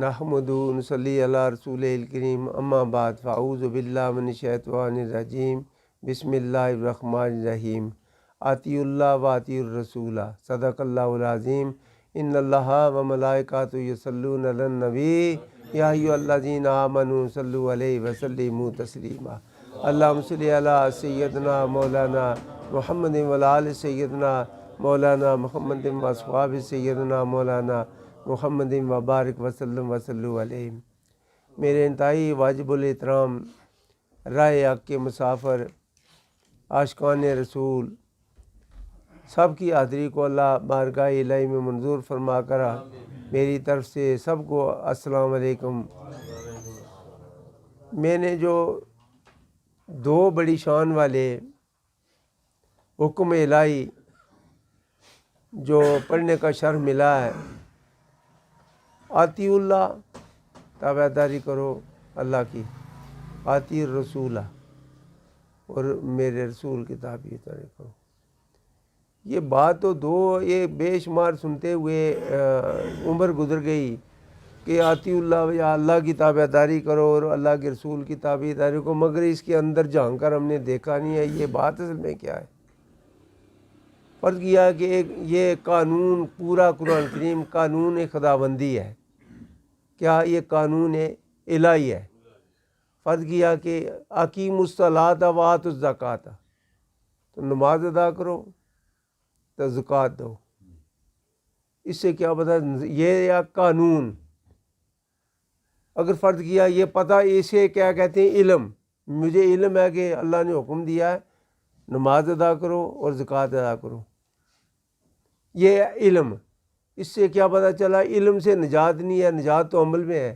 نحمدہ و نصلی علی رسولہ الکریم اما بعد فاعوذ باللہ من الشیطان الرجیم بسم اللہ الرحمن الرحیم اطیعوا اللہ و اطیعوا الرسول صدق اللہ العظیم ان اللہ و ملائکۃ یصلون علی النبی یا ایھا الذین آمنوا صلوا علیہ وسلموا تسلیما اللہم صل علی سیدنا مولانا محمد و علی آل سیدنا مولانا محمد و اصحاب سیدنا مولانا محمد وبارک وسلم وسلم علیہ۔ میرے انتہائی واجب الاحترام رائے حق کے مسافر عاشقان رسول سب کی حاضری کو اللہ بارگاہ الہی میں منظور فرما کر میری طرف سے سب کو السلام علیکم۔ میں نے جو دو بڑی شان والے حکم الہی جو پڑھنے کا شرف ملا ہے، اطیعوا اللہ تابعداری کرو اللہ کی، اطیعوا الرسول اور میرے رسول کی تابعداری کرو۔ یہ بات تو دو یہ بے شمار سنتے ہوئے عمر گزر گئی کہ اطیعوا اللہ یا اللہ کی تابعداری کرو اور اللہ کے رسول کی تابعداری کو، مگر اس کے اندر جھانک کر ہم نے دیکھا نہیں ہے یہ بات اصل میں کیا ہے۔ فرض کیا کہ یہ قانون پورا قرآن کریم قانون خداوندی ہے، کیا یہ قانون الہی ہے۔ فرض کیا کہ اقیموا الصلاۃ و آتوا الزکوٰۃ، تو نماز ادا کرو تو زکوٰۃ دو۔ اس سے کیا پتہ یہ یا قانون، اگر فرض کیا یہ پتہ اسے کیا کہتے ہیں علم، مجھے علم ہے کہ اللہ نے حکم دیا ہے نماز ادا کرو اور زکوٰۃ ادا کرو، یہ علم، اس سے کیا پتہ چلا علم سے نجات نہیں ہے، نجات تو عمل میں ہے۔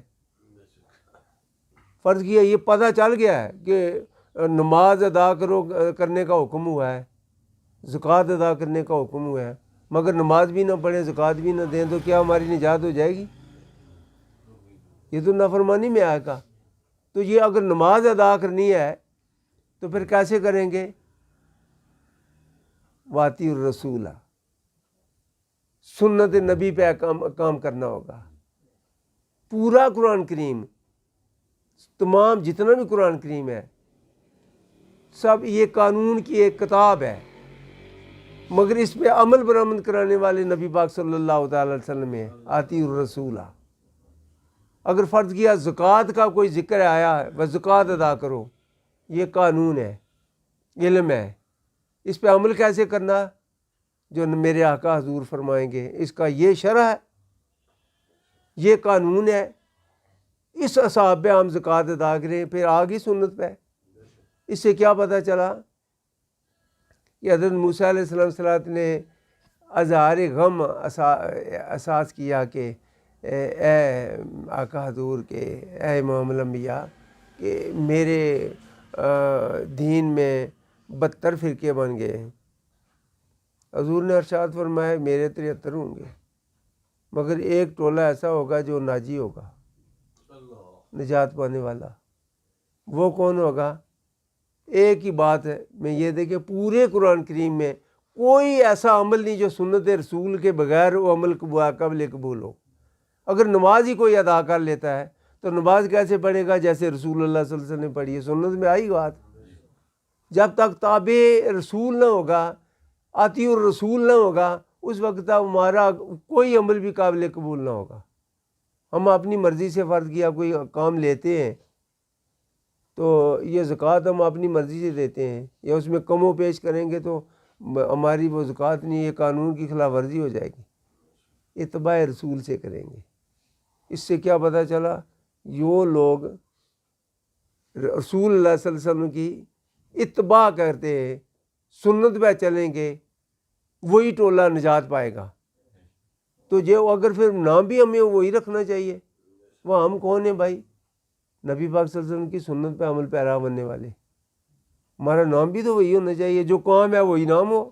فرض کیا یہ پتہ چل گیا ہے کہ نماز ادا کرنے کا حکم ہوا ہے، زکوٰۃ ادا کرنے کا حکم ہوا ہے، مگر نماز بھی نہ پڑھیں زکوٰۃ بھی نہ دیں تو کیا ہماری نجات ہو جائے گی؟ یہ تو نافرمانی میں آئے گا۔ تو یہ اگر نماز ادا کرنی ہے تو پھر کیسے کریں گے؟ واطیعوا الرسول، سنت نبی پہ کام کرنا ہوگا۔ پورا قرآن کریم، تمام جتنا بھی قرآن کریم ہے سب یہ قانون کی ایک کتاب ہے، مگر اس پہ عمل برآمد کرانے والے نبی پاک صلی اللہ تعالی علیہ وسلم ہے۔ اطیعوا الرسول، اگر فرض کیا زکوٰۃ کا کوئی ذکر آیا ہے وہ زکوٰۃ ادا کرو، یہ قانون ہے، علم ہے، اس پہ عمل کیسے کرنا جو میرے آقا حضور فرمائیں گے، اس کا یہ شرح ہے، یہ قانون ہے، اس حساب پہ ہم زکوٰۃ ادا کریں، پھر آگے سنت پہ۔ اس سے کیا پتہ چلا کہ حضرت موسیٰ علیہ السلام نے اظہار غم احساس کیا کہ اے آقا حضور کے اے امام الانبیاء کہ میرے دین میں 72 فرقے بن گئے ہیں۔ حضور نے ارشاد فرمایا میرے 73 ہوں گے، مگر ایک ٹولہ ایسا ہوگا جو ناجی ہوگا، نجات پانے والا۔ وہ کون ہوگا؟ ایک ہی بات ہے، میں یہ دیکھیں پورے قرآن کریم میں کوئی ایسا عمل نہیں جو سنت رسول کے بغیر وہ عمل قابل قبول ہو۔ اگر نماز ہی کوئی ادا کر لیتا ہے تو نماز کیسے پڑھے گا؟ جیسے رسول اللہ صلی اللہ علیہ وسلم نے پڑھی ہے، سنت میں آئی بات۔ جب تک تابع رسول نہ ہوگا، اطیعوا الرسول نہ ہوگا، اس وقت تک ہمارا کوئی عمل بھی قابل قبول نہ ہوگا۔ ہم اپنی مرضی سے فرض کیا کوئی کام لیتے ہیں تو یہ زکوٰۃ ہم اپنی مرضی سے دیتے ہیں، یا اس میں کم و پیش کریں گے تو ہماری وہ زکوٰۃ نہیں، یہ قانون کی خلاف ورزی ہو جائے گی۔ اتباع رسول سے کریں گے۔ اس سے کیا پتہ چلا یہ لوگ رسول اللہ صلی اللہ علیہ وسلم کی اتباع کرتے ہیں، سنت پہ چلیں گے، وہی ٹولہ نجات پائے گا۔ تو جو اگر پھر نام بھی ہمیں وہی رکھنا چاہیے، وہ ہم کون ہیں بھائی؟ نبی پاک صلی اللہ علیہ وسلم کی سنت پہ عمل پیرا بننے والے، ہمارا نام بھی تو وہی ہونا چاہیے، جو کام ہے وہی نام ہو،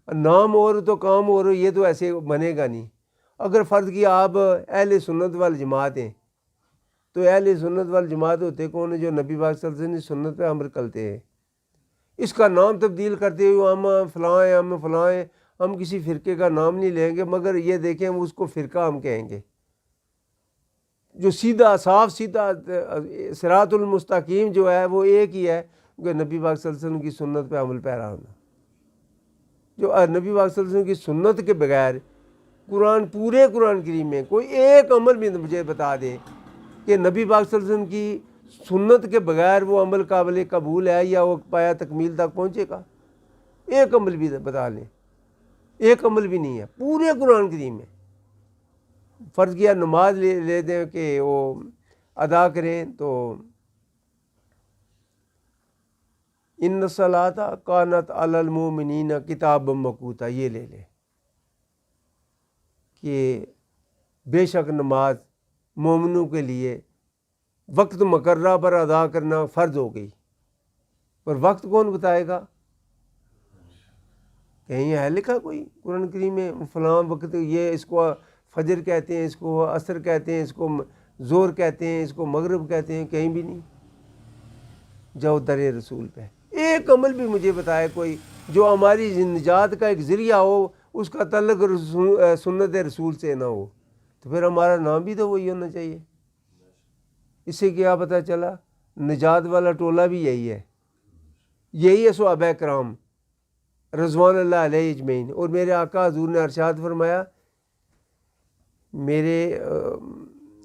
نام اور تو کام اور، یہ تو ایسے بنے گا نہیں۔ اگر فرض کیا آپ اہل سنت والجماعت ہیں تو اہل سنت والجماعت ہوتے کون ہیں؟ جو نبی پاک صلی اللہ علیہ وسلم کی سنت پہ عمل کرتے ہیں۔ اس کا نام تبدیل کرتے ہوئے ہم فلاں ہیں، ہم فلاں ہیں، ہم کسی فرقے کا نام نہیں لیں گے، مگر یہ دیکھیں ہم اس کو فرقہ ہم کہیں گے۔ جو سیدھا صاف سیدھا صراط المستقیم جو ہے وہ ایک ہی ہے کہ نبی پاک صلی اللہ علیہ وسلم کی سنت پہ عمل پیرا ہونا. جو نبی پاک صلی اللہ علیہ وسلم کی سنت کے بغیر پورے قرآن کریم میں کوئی ایک عمل بھی مجھے بتا دے کہ نبی پاک صلی اللہ علیہ وسلم کی سنت کے بغیر وہ عمل قابل قبول ہے یا وہ پایا تکمیل تک پہنچے گا. ایک عمل بھی بتا لیں, ایک عمل بھی نہیں ہے پورے قرآن کریم میں. فرض کیا نماز لے دیں کہ وہ ادا کریں تو ان الصلاۃ کانت علی المؤمنین کتابا موقوتا, یہ لے لیں کہ بے شک نماز مومنوں کے لیے وقت مقررہ پر ادا کرنا فرض ہو گئی. پر وقت کون بتائے گا؟ کہیں ہے لکھا کوئی قرآن کریم میں فلاں وقت یہ, اس کو فجر کہتے ہیں, اس کو عصر کہتے ہیں, اس کو ظہر کہتے ہیں, اس کو مغرب کہتے ہیں؟ کہیں بھی نہیں. جاؤ در رسول پہ, ایک عمل بھی مجھے بتائے کوئی جو ہماری نجات کا ایک ذریعہ ہو, اس کا تعلق سنت رسول سے نہ ہو, تو پھر ہمارا نام بھی تو وہی ہونا چاہیے. اس سے کیا پتہ چلا نجات والا ٹولہ بھی یہی ہے, یہی ہے صحابہ کرام رضوان اللہ علیہ اجمعین. اور میرے آقا حضور نے ارشاد فرمایا میرے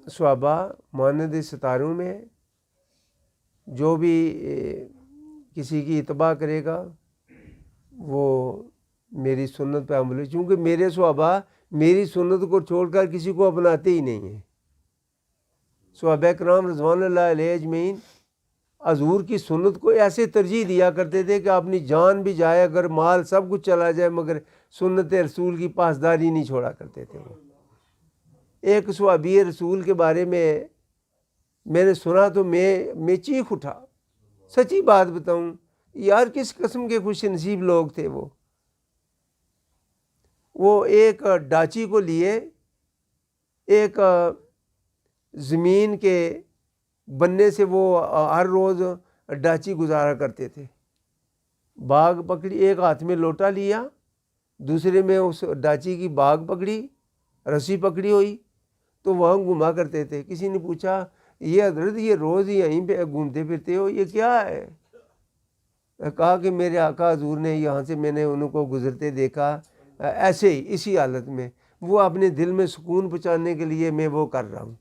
صحابہ مانند ستاروں میں, جو بھی کسی کی اتباع کرے گا وہ میری سنت پہ عمل ہے. چونکہ میرے صحابہ میری سنت کو چھوڑ کر کسی کو اپناتے ہی نہیں ہیں. صحابہ کرام رضوان اللہ علیہ اجمعین حضور کی سنت کو ایسے ترجیح دیا کرتے تھے کہ اپنی جان بھی جائے, اگر مال سب کچھ چلا جائے, مگر سنت رسول کی پاسداری نہیں چھوڑا کرتے تھے. وہ ایک صحابی رسول کے بارے میں نے سنا تو میں چیخ اٹھا. سچی بات بتاؤں یار, کس قسم کے خوش نصیب لوگ تھے وہ ایک ڈاچی کو لیے ایک زمین کے بننے سے وہ ہر روز ڈاچی گزارا کرتے تھے. باغ پکڑی, ایک ہاتھ میں لوٹا لیا, دوسرے میں اس ڈاچی کی باغ پکڑی, رسی پکڑی ہوئی, تو وہاں گھوما کرتے تھے. کسی نے پوچھا یہ حضرت یہ روز ہی یہیں پہ گھومتے پھرتے ہو, یہ کیا ہے؟ کہا کہ میرے آقا حضور نے یہاں سے میں نے ان کو گزرتے دیکھا ایسے ہی اسی حالت میں, وہ اپنے دل میں سکون پہنچانے کے لیے میں وہ کر رہا ہوں.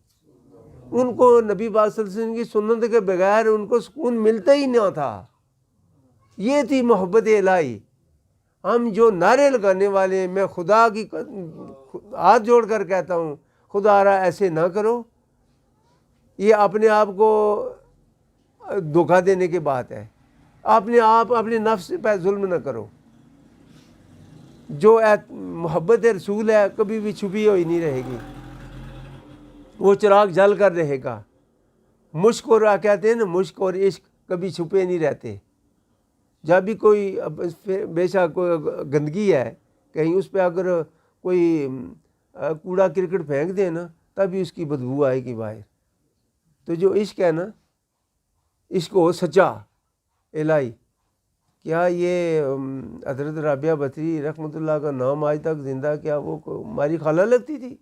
ان کو نبی پاک صلی اللہ علیہ وسلم کی سنت کے بغیر ان کو سکون ملتا ہی نہ تھا. یہ تھی محبت الہی. ہم جو نعرے لگانے والے ہیں, میں خدا کی ہاتھ جوڑ کر کہتا ہوں خدا را ایسے نہ کرو, یہ اپنے آپ کو دھوکہ دینے کی بات ہے. اپنے نفس پہ ظلم نہ کرو. جو محبت رسول ہے کبھی بھی چھپی ہوئی نہیں رہے گی, وہ چراغ جل کر رہے گا. مشک اور کہتے ہیں نا, مشک اور عشق کبھی چھپے نہیں رہتے. جب بھی کوئی بے شک کوئی گندگی ہے کہیں, اس پہ اگر کوئی کوڑا کرکٹ پھینک دے نا, تبھی اس کی بدبو آئے گی باہر. تو جو عشق ہے نا, عشق ہو سچا الہی. کیا یہ حضرت رابعہ بصری رحمۃ اللہ کا نام آج تک زندہ, کیا وہ ہماری خالہ لگتی تھی؟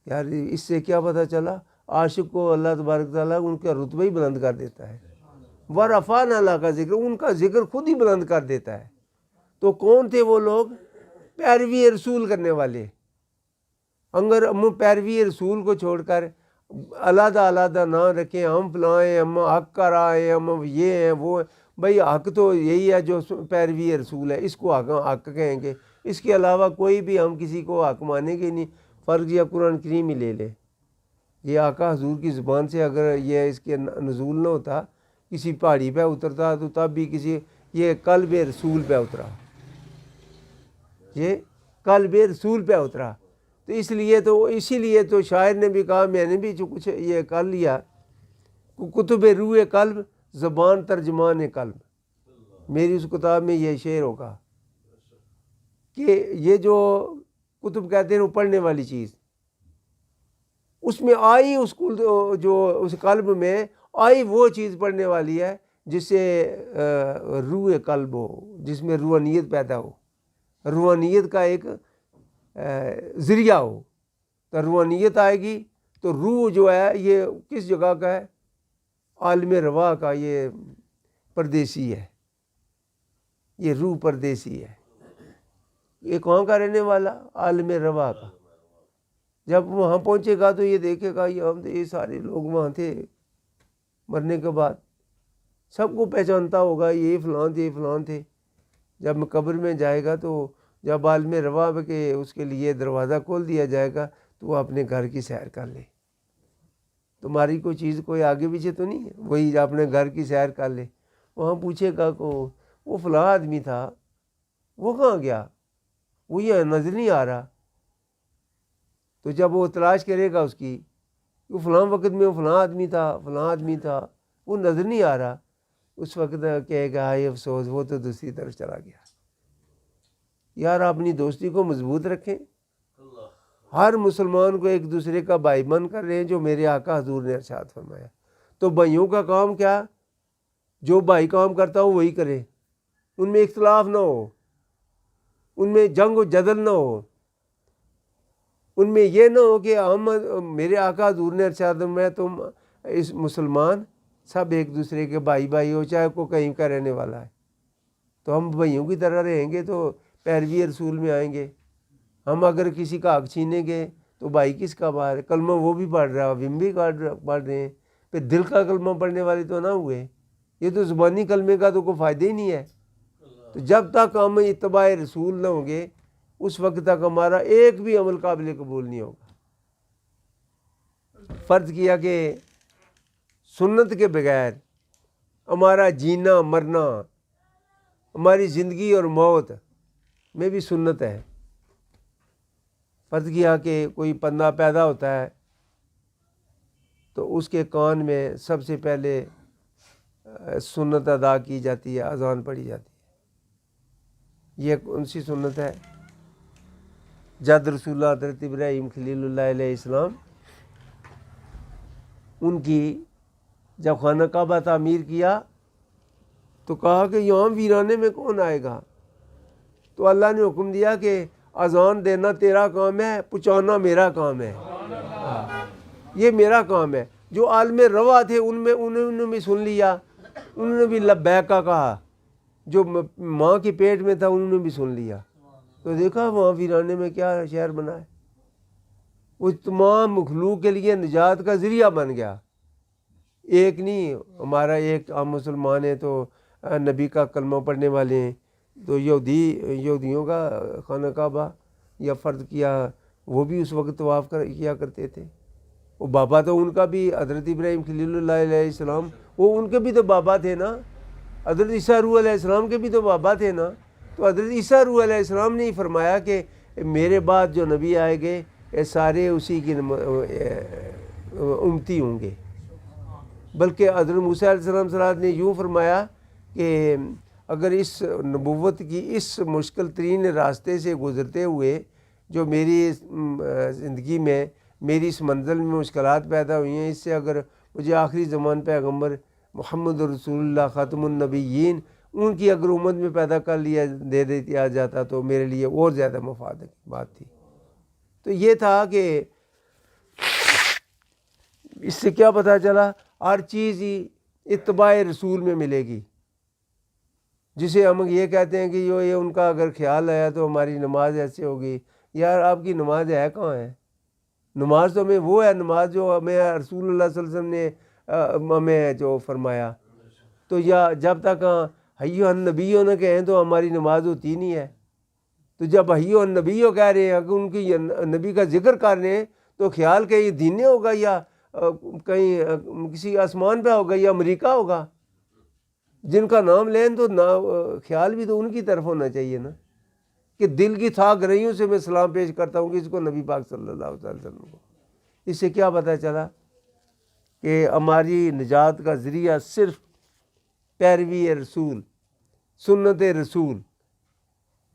یار اس سے کیا پتہ چلا عاشق کو اللہ تبارک تعالیٰ ان کا رتبہ ہی بلند کر دیتا ہے. ورفعنا اللہ کا ذکر, ان کا ذکر خود ہی بلند کر دیتا ہے. تو کون تھے وہ لوگ؟ پیروی رسول کرنے والے. اگر ہم پیروی رسول کو چھوڑ کر علیحدہ علیحدہ نہ رکھیں, ہم فلاں ہیں, ہم حق کر آئے, ہم یہ ہیں وہ, بھئی حق تو یہی ہے جو پیروی رسول ہے, اس کو حق کہیں گے. اس کے علاوہ کوئی بھی ہم کسی کو حق مانیں گے نہیں. فرض یا قرآن کریم ہی لے لے, یہ آقا حضور کی زبان سے اگر یہ اس کے نزول نہ ہوتا, کسی پہاڑی پہ اترتا, تو تب بھی یہ قلب رسول پہ اترا, یہ قلب رسول پہ اترا. تو اسی لیے تو شاعر نے بھی کہا, میں نے بھی جو کچھ یہ کر لیا, کتب روح قلب زبان ترجمان قلب. میری اس کتاب میں یہ شعر ہوگا کہ یہ جو کتب کہتے ہیں وہ پڑھنے والی چیز, اس میں آئی اس کو جو اس قلب میں آئی وہ چیز پڑھنے والی ہے جس سے روح قلب ہو, جس میں روحانیت پیدا ہو, روحانیت کا ایک ذریعہ ہو. تو روحانیت آئے گی تو روح جو ہے یہ کس جگہ کا ہے؟ عالم روا کا، یہ پردیسی ہے، یہ روح پردیسی ہے، یہ کہاں کا رہنے والا؟ عالم روا کا۔ جب وہاں پہنچے گا تو یہ دیکھے گا یہ سارے لوگ وہاں تھے، مرنے کے بعد سب کو پہچانتا ہوگا، یہ فلاں تھے، یہ فلاں تھے۔ جب قبر میں جائے گا تو جب عالم روا کے اس کے لیے دروازہ کھول دیا جائے گا تو وہ اپنے گھر کی سیر کر لے۔ تمہاری کوئی چیز کوئی آگے پیچھے تو نہیں ہے، وہی اپنے گھر کی سیر کر لے۔ وہاں پوچھے گا کو وہ فلاں آدمی تھا، وہ کہاں گیا؟ وہ یہ نظر نہیں آ رہا۔ تو جب وہ تلاش کرے گا اس کی، وہ فلاں وقت میں وہ فلاں آدمی تھا، فلاں آدمی تھا، وہ نظر نہیں آ رہا، اس وقت کہے گا ہائے افسوس، وہ تو دوسری طرف چلا گیا۔ یار اپنی دوستی کو مضبوط رکھیں۔ ہر مسلمان کو ایک دوسرے کا بھائی من کر رہے ہیں، جو میرے آقا حضور نے ارشاد فرمایا۔ تو بھائیوں کا کام کیا؟ جو بھائی کام کرتا ہو وہی کرے، ان میں اختلاف نہ ہو، ان میں جنگ و جدل نہ ہو، ان میں یہ نہ ہو کہ ہم میرے آقا حضور نے ارشاد فرمایا تم اس مسلمان سب ایک دوسرے کے بھائی بھائی ہو، چاہے کوئی کہیں کا رہنے والا ہے۔ تو ہم بھائیوں کی طرح رہیں گے تو پیروی رسول میں آئیں گے۔ ہم اگر کسی کا حق چھینیں گے تو بھائی کس کا باہر؟ کلمہ وہ بھی پڑھ رہا ہے، ہم بھی پڑھ رہے ہیں، پھر دل کا کلمہ پڑھنے والے تو نہ ہوئے۔ یہ تو زبانی کلمے کا تو کوئی فائدہ ہی نہیں ہے۔ تو جب تک ہم اتباع رسول نہ ہوں گے اس وقت تک ہمارا ایک بھی عمل قابل قبول نہیں ہوگا۔ فرض کیا کہ سنت کے بغیر ہمارا جینا مرنا، ہماری زندگی اور موت میں بھی سنت ہے۔ فرض کیا کہ کوئی بندہ پیدا ہوتا ہے تو اس کے کان میں سب سے پہلے سنت ادا کی جاتی ہے، اذان پڑھی جاتی ہے۔ یہ کون سی سنت ہے؟ جد رسول اللہ حضرت ابراہیم خلیل اللہ علیہ السلام، ان کی جب خانہ کعبہ تعمیر کیا تو کہا کہ یہاں ویرانے میں کون آئے گا؟ تو اللہ نے حکم دیا کہ اذان دینا تیرا کام ہے، پہنچانا میرا کام ہے۔ یہ میرا کام ہے۔ جو عالم روا تھے انہوں نے بھی سن لیا، انہوں نے بھی لبیک کا کہا۔ جو ماں کے پیٹ میں تھا انہوں نے بھی سن لیا، تو دیکھا وہاں ویرانے میں کیا شہر بنا ہے۔ وہ تمام مخلوق کے لیے نجات کا ذریعہ بن گیا۔ ایک نہیں، ہمارا ایک ہم مسلمان ہیں تو نبی کا کلمہ پڑھنے والے ہیں، تو یہودیوں کا خانہ کعبہ یا فرض کیا وہ بھی اس وقت طواف کیا کرتے تھے۔ وہ بابا تو ان کا بھی حضرت ابراہیم خلیل اللہ علیہ السلام، وہ ان کے بھی تو بابا تھے نا۔ حضرت عیسیٰ روح علیہ السلام کے بھی تو بابا تھے نا۔ تو حضرت عیسیٰ روح علیہ السلام نے ہی فرمایا کہ میرے بعد جو نبی آئے گے یہ سارے اسی کی امتی ہوں گے۔ بلکہ حضرت موسیٰ علیہ السلام نے یوں فرمایا کہ اگر اس نبوت کی اس مشکل ترین راستے سے گزرتے ہوئے جو میری زندگی میں میری اس منزل میں مشکلات پیدا ہوئی ہیں، اس سے اگر مجھے آخری زمان پیغمبر محمد رسول اللہ خاتم النبیین ان کی اگر امت میں پیدا کر لیا دے دیا جاتا تو میرے لیے اور زیادہ مفاد کی بات تھی۔ تو یہ تھا کہ اس سے کیا پتہ چلا؟ ہر چیز ہی اتباع رسول میں ملے گی۔ جسے ہم یہ کہتے ہیں کہ یہ ان کا اگر خیال آیا تو ہماری نماز ایسے ہوگی، یار آپ کی نماز ہے کہاں ہے؟ نماز تو ہمیں وہ ہے، نماز جو ہمیں رسول اللہ صلی اللہ علیہ وسلم نے ہمیں جو فرمایا۔ تو یا جب تک حی النبیوں نہ کہیں تو ہماری نماز ہوتی نہیں ہے۔ تو جب حی النبیوں کہہ رہے ہیں، اگر ان کی نبی کا ذکر کر رہے ہیں تو خیال کہ یہ دینے ہوگا یا کہیں کسی آسمان پہ ہوگا یا امریکہ ہوگا۔ جن کا نام لیں تو خیال بھی تو ان کی طرف ہونا چاہیے نا، کہ دل کی تھاک رہیوں سے میں سلام پیش کرتا ہوں کہ اس کو نبی پاک صلی اللہ علیہ وسلم کو۔ اس سے کیا پتہ چلا کہ ہماری نجات کا ذریعہ صرف پیروی رسول، سنت رسول۔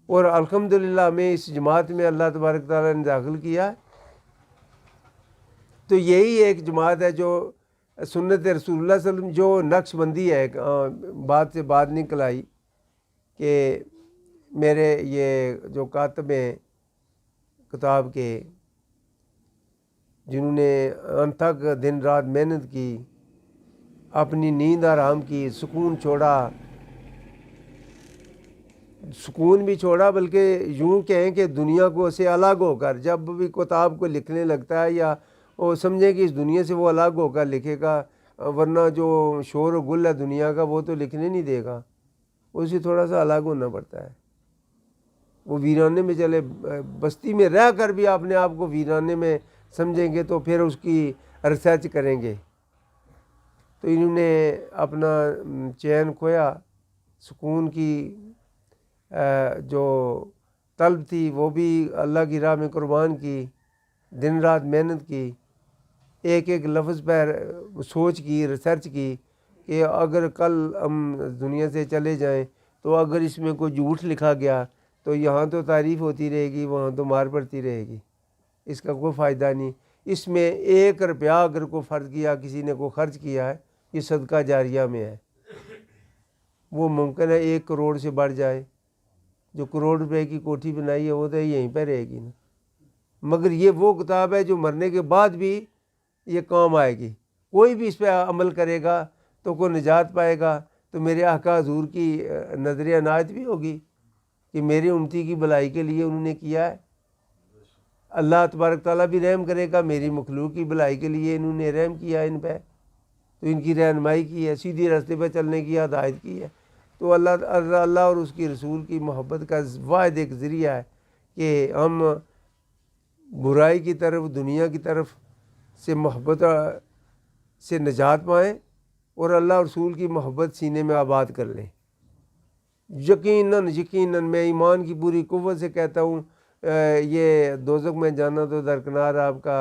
اور الحمدللہ ہمیں اس جماعت میں اللہ تبارک تعالیٰ نے داخل کیا، تو یہی ایک جماعت ہے جو سنت رسول اللہ صلی اللہ علیہ وسلم، جو نقش بندی ہے بات سے بات نکل آئی کہ میرے یہ جو کاتب ہیں کتاب کے، جنہوں نے انتھک دن رات محنت کی، اپنی نیند آرام کی، سکون چھوڑا، سکون بھی چھوڑا، بلکہ یوں کہیں کہ دنیا کو سے الگ ہو کر جب بھی کتاب کو لکھنے لگتا ہے، یا وہ سمجھے کہ اس دنیا سے وہ الگ ہو کر لکھے گا، ورنہ جو شور و گل ہے دنیا کا وہ تو لکھنے نہیں دے گا، اسے تھوڑا سا الگ ہونا پڑتا ہے۔ وہ ویرانے میں چلے، بستی میں رہ کر بھی اپنے آپ کو ویرانے میں سمجھیں گے تو پھر اس کی ریسرچ کریں گے۔ تو انہوں نے اپنا چین کھویا، سکون کی جو طلب تھی وہ بھی اللہ کی راہ میں قربان کی، دن رات محنت کی، ایک ایک لفظ پر سوچ کی، ریسرچ کی کہ اگر کل ہم دنیا سے چلے جائیں تو اگر اس میں کوئی جھوٹ لکھا گیا تو یہاں تو تعریف ہوتی رہے گی، وہاں تو مار پڑتی رہے گی، اس کا کوئی فائدہ نہیں۔ اس میں 1 روپیہ اگر کوئی فرض کیا، کسی نے کوئی خرچ کیا ہے، یہ صدقہ جاریہ میں ہے، وہ ممکن ہے 1 کروڑ سے بڑھ جائے۔ جو کروڑ روپے کی کوٹھی بنائی ہے وہ تو یہیں پہ رہے گی نا، مگر یہ وہ کتاب ہے جو مرنے کے بعد بھی یہ کام آئے گی۔ کوئی بھی اس پہ عمل کرے گا تو کوئی نجات پائے گا۔ تو میرے آقا حضور کی نظر عنایت بھی ہوگی کہ میری امتی کی بھلائی کے لیے انہوں نے کیا ہے۔ اللہ تبارک تعالیٰ بھی رحم کرے گا، میری مخلوق کی بھلائی کے لیے انہوں نے رحم کیا ان پہ، تو ان کی رہنمائی کی ہے، سیدھی راستے پہ چلنے کی ہدایت کی ہے۔ تو اللہ اور اس کی رسول کی محبت کا واحد ایک ذریعہ ہے کہ ہم برائی کی طرف، دنیا کی طرف سے محبت سے نجات پائیں اور اللہ اور رسول کی محبت سینے میں آباد کر لیں۔ یقیناً میں ایمان کی پوری قوت سے کہتا ہوں، یہ دوزخ میں جانا تو درکنار، آپ کا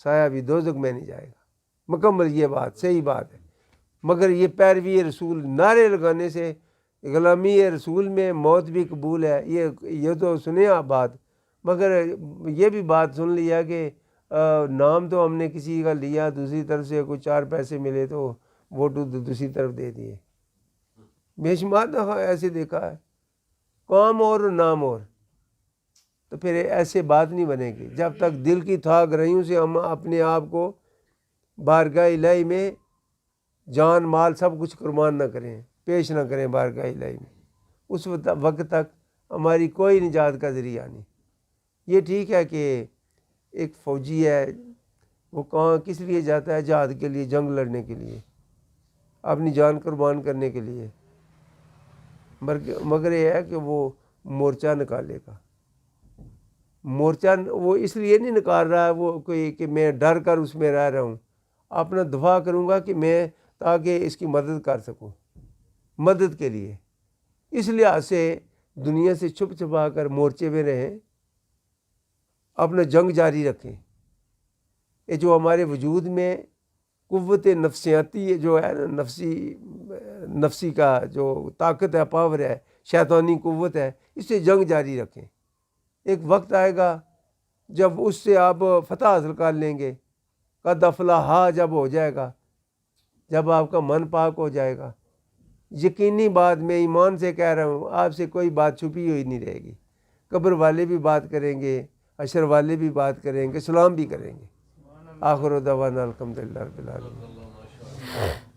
سایہ بھی دوزخ میں نہیں جائے گا، مکمل یہ بات صحیح بات ہے۔ مگر یہ پیروی رسول نعرے لگانے سے، غلامی رسول میں موت بھی قبول ہے، یہ تو سنیں آپ بات، مگر یہ بھی بات سن لیا کہ نام تو ہم نے کسی کا لیا، دوسری طرف سے کوئی 4 پیسے ملے تو ووٹ دوسری طرف دے دیے۔ بے شمار دفعہ ایسے دیکھا ہے، کام اور نام اور، تو پھر ایسے بات نہیں بنے گی جب تک دل کی تھا گرہیوں سے ہم اپنے آپ کو بارگاہ الہی میں جان مال سب کچھ قربان نہ کریں، پیش نہ کریں بارگاہ الہی میں، اس وقت تک ہماری کوئی نجات کا ذریعہ نہیں۔ یہ ٹھیک ہے کہ ایک فوجی ہے، وہ کہاں کس لیے جاتا ہے؟ جہاد کے لیے، جنگ لڑنے کے لیے، اپنی جان قربان کرنے کے لیے، مگر یہ ہے کہ وہ مورچہ نکالے گا۔ مورچہ وہ اس لیے نہیں نکال رہا ہے وہ کوئی کہ میں ڈر کر اس میں رہ رہا ہوں، اپنا دفاع کروں گا کہ میں تاکہ اس کی مدد کر سکوں، مدد کے لیے۔ اس لحاظ سے دنیا سے چھپ چھپا کر مورچے میں رہیں، اپنا جنگ جاری رکھیں۔ یہ جو ہمارے وجود میں قوت نفسیاتی جو ہے نا، نفسی کا جو طاقت ہے، پاور ہے، شیطانی قوت ہے، اس سے جنگ جاری رکھیں۔ ایک وقت آئے گا جب اس سے آپ فتح حاصل کر لیں گے، قد افلح جب ہو جائے گا، جب آپ کا من پاک ہو جائے گا۔ یقینی بات، میں ایمان سے کہہ رہا ہوں، آپ سے کوئی بات چھپی ہوئی نہیں رہے گی۔ قبر والے بھی بات کریں گے، حشر والے بھی بات کریں گے، سلام بھی کریں گے۔ آخر دعوانا الحمدللہ رب العالمین۔